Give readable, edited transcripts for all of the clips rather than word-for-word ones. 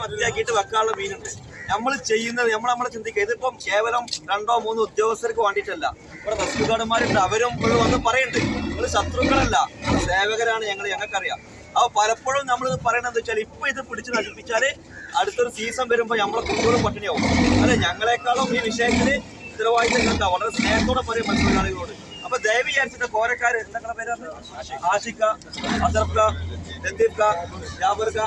വൃത്തിയാക്കിയിട്ട് വെക്കാനുള്ള മീനുണ്ട്. നമ്മൾ ചെയ്യുന്നത് നമ്മളെ ചിന്തിക്കുക. ഇതിപ്പം കേവലം 2-3 ഉദ്യോഗസ്ഥർക്ക് വേണ്ടിയിട്ടല്ല. ഇവിടെ റെസ്ക്യൂ ഗാർഡന്മാരുണ്ട്, അവരും ഇവിടെ വന്ന് പറയുന്നുണ്ട് നിങ്ങൾ ശത്രുക്കളല്ല, സേവകരാണ് ഞങ്ങൾക്കറിയാം. അപ്പോൾ പലപ്പോഴും നമ്മൾ പറയണത് വെച്ചാൽ ഇപ്പൊ ഇത് പിടിച്ച് നശിപ്പിച്ചാൽ അടുത്തൊരു സീസൺ വരുമ്പോൾ നമ്മളെ കുട്ടികളും പട്ടിണിയാവും. അല്ലെ, ഞങ്ങളെക്കാളും ഈ വിഷയത്തിൽ ഉത്തരവാദിത്തം കണ്ട വളരെ സ്നേഹത്തോടെ പറയും മത്സ്യത്തൊഴിലാളികളോട്. അപ്പൊ ദയവ് വിചാരിച്ചിട്ട് കോരക്കാര് എന്തെങ്കിലും പേരാണ് ആഷിക്ക, അസർക്ക, ലത്തീഫ്ക, ജാബർക്ക,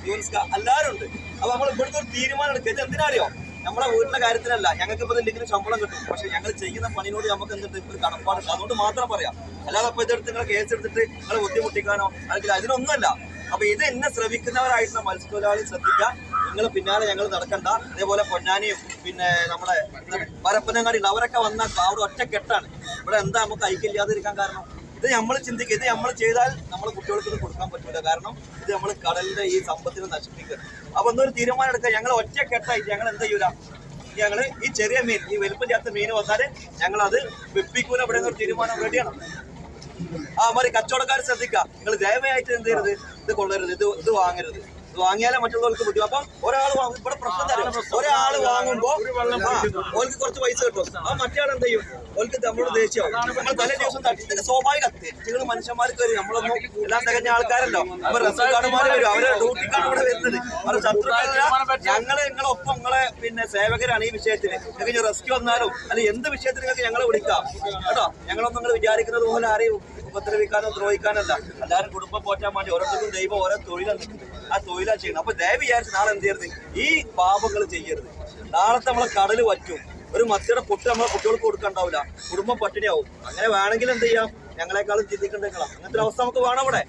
യൂൻസ്ക എല്ലാവരും ഉണ്ട്. അപ്പൊ നമ്മൾ ഇവിടുത്തെ ഒരു തീരുമാനം എടുക്കുക. ഇത് എന്തിനാ അറിയോ? നമ്മളെ വീട്ടിലെ കാര്യത്തിലല്ല, ഞങ്ങൾക്ക് ഇപ്പൊ എന്തെങ്കിലും ശമ്പളം കിട്ടും, പക്ഷെ ഞങ്ങൾ ചെയ്യുന്ന പണിയോട് നമുക്ക് എന്തുണ്ട് ഒരു കടപ്പാടുണ്ട്. അതുകൊണ്ട് മാത്രം പറയാം. അല്ലാതെ അപ്പൊ ഇതെടുത്ത് നിങ്ങൾ കേസ് എടുത്തിട്ട് നിങ്ങൾ ബുദ്ധിമുട്ടിക്കാനോ അല്ലെങ്കിൽ അതിനൊന്നുമല്ല. അപ്പൊ ഇത് എന്നെ ശ്രമിക്കുന്നവരായിട്ടുള്ള മത്സ്യത്തൊഴിലാളി ശ്രദ്ധിക്കുക. നിങ്ങൾ പിന്നാലെ ഞങ്ങൾ നടക്കണ്ട. അതേപോലെ പൊന്നാനിയും പിന്നെ നമ്മുടെ പരപ്പനങ്ങാടി അവരൊക്കെ വന്ന അവിടെ ഒറ്റക്കെട്ടാണ്. ഇവിടെ എന്താ നമുക്ക് ഐക്യമില്ലാതിരിക്കാൻ കാരണം? ഇത് നമ്മൾ ചിന്തിക്കുക. ഇത് നമ്മൾ ചെയ്താൽ നമ്മളെ കുട്ടികൾക്ക് ഇത് കൊടുക്കാൻ പറ്റില്ല. കാരണം ഇത് നമ്മൾ കടലിന്റെ ഈ സമ്പത്തിനെ നശിപ്പിക്കുന്നത്. അപ്പൊ എന്തൊരു തീരുമാനം എടുക്കുക. ഞങ്ങൾ ഒറ്റക്കെട്ടായിട്ട് ഞങ്ങൾ എന്ത് ചെയ്യൂല, ഞങ്ങൾ ഈ ചെറിയ മീൻ, ഈ വലുപ്പമില്ലാത്ത മീൻ വന്നാല് ഞങ്ങൾ അത് വെപ്പിക്കൂല. ഇവിടെ ഒരു തീരുമാനം റെഡിയാണ്. മാറി കച്ചവടക്കാർ ശ്രദ്ധിക്കുക. നിങ്ങൾ ദയവായിട്ട് എന്ത് ചെയ്യരുത്, ഇത് കൊള്ളരുത്, ഇത് വാങ്ങരുത്. ഇത് വാങ്ങിയാലേ മറ്റുള്ളവർക്ക് പറ്റും. അപ്പം ഒരാൾ വാങ്ങും. ഇവിടെ പ്രശ്നം തരും. ഒരാൾ വാങ്ങുമ്പോ ഓൾക്ക് കുറച്ച് പൈസ കിട്ടും. മറ്റേ ആൾ എന്ത് ചെയ്യും? ഓൾക്ക് നമ്മളോട് ദേഷ്യമാവും. നമ്മൾ തലേ ദിവസം തട്ടി. ഇതൊക്കെ സ്വാഭാവിക തെറ്റുകൾ മനുഷ്യന്മാർക്ക് വരും. നമ്മളൊന്നും എല്ലാം തികഞ്ഞ ആൾക്കാരല്ലോ. അപ്പൊ റെസ്റ്റോറന്റുമാർ വരും. അവരെ ഡ്യൂട്ടിക്കാണ് ഇവിടെ വരുന്നത്. അവർ ശത്രുക്കളല്ല. നിങ്ങളൊപ്പം നിങ്ങളെ പിന്നെ സേവകരാണ് ഈ വിഷയത്തിൽ. നിങ്ങൾക്ക് റെസ്ക്യൂ വന്നാലും അല്ലെങ്കിൽ എന്ത് വിഷയത്തിൽ നിങ്ങൾക്ക് ഞങ്ങളെ വിളിക്കാം കേട്ടോ. ഞങ്ങളൊന്നും നിങ്ങൾ വിചാരിക്കുന്നത് പോലെ ആരെയും ഉപദ്രവിക്കാനോ ദ്രോഹിക്കാനല്ല. എല്ലാവരും കുടുംബം പോറ്റാൻ വേണ്ടി ഓരോരുത്തർക്കും ദൈവം ഓരോ തൊഴിലാണ്. ആ തൊഴിലാ ചെയ്യണം. അപ്പൊ ദയവ് വിചാരിച്ച് നാളെ എന്ത് ചെയ്യരുത്, ഈ പാപങ്ങൾ ചെയ്യരുത്. നാളത്തെ നമ്മളെ കടല് വറ്റും. ഒരു മത്തിയുടെ പൊട്ട് നമ്മളെ കുട്ടികൾക്ക് കൊടുക്കണ്ടാവില്ല. കുടുംബം പട്ടിണിയാവും. അങ്ങനെ വേണമെങ്കിൽ എന്ത് ചെയ്യാം, ഞങ്ങളെക്കാളും ചിന്തിക്കണ്ടെങ്കിലാ. അങ്ങനത്തെ ഒരു അവസ്ഥ നമുക്ക് വേണം. ഇവിടെ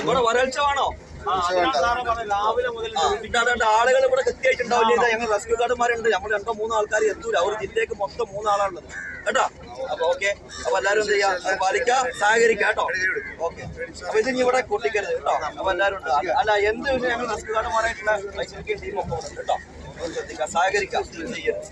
ഇവിടെ വരൾച്ച വേണോ? ആളുകൾ ഇവിടെ കൃത്യമായിട്ടുണ്ടാവില്ല. ഞങ്ങൾ റെസ്ക്യൂ ഗാർഡന്മാരുണ്ട്. നമ്മൾ 2-3 ആൾക്കാർ എത്തൂല. ഒരു ജില്ലയ്ക്ക് മൊത്തം 3 ആളാണുള്ളത് കേട്ടോ. അപ്പൊ ഓക്കെ. അപ്പൊ എല്ലാവരും എന്ത് ചെയ്യാം, പാലിക്കുക, സഹകരിക്കുക കേട്ടോ. ഓക്കെ. അപ്പൊ ഇതിന് ഇവിടെ കൂട്ടിക്കരുത് കേട്ടോ. അപ്പൊ എല്ലാവരും ഉണ്ട്. അല്ല, എന്ത് ഞങ്ങൾ റെസ്ക്യൂ ഗാർഡന്മാരായിട്ടുള്ള ടീമൊക്കെ ഉണ്ട് കേട്ടോ. ശ്രദ്ധിക്കുക, സഹകരിക്കുക ചെയ്യരുത്.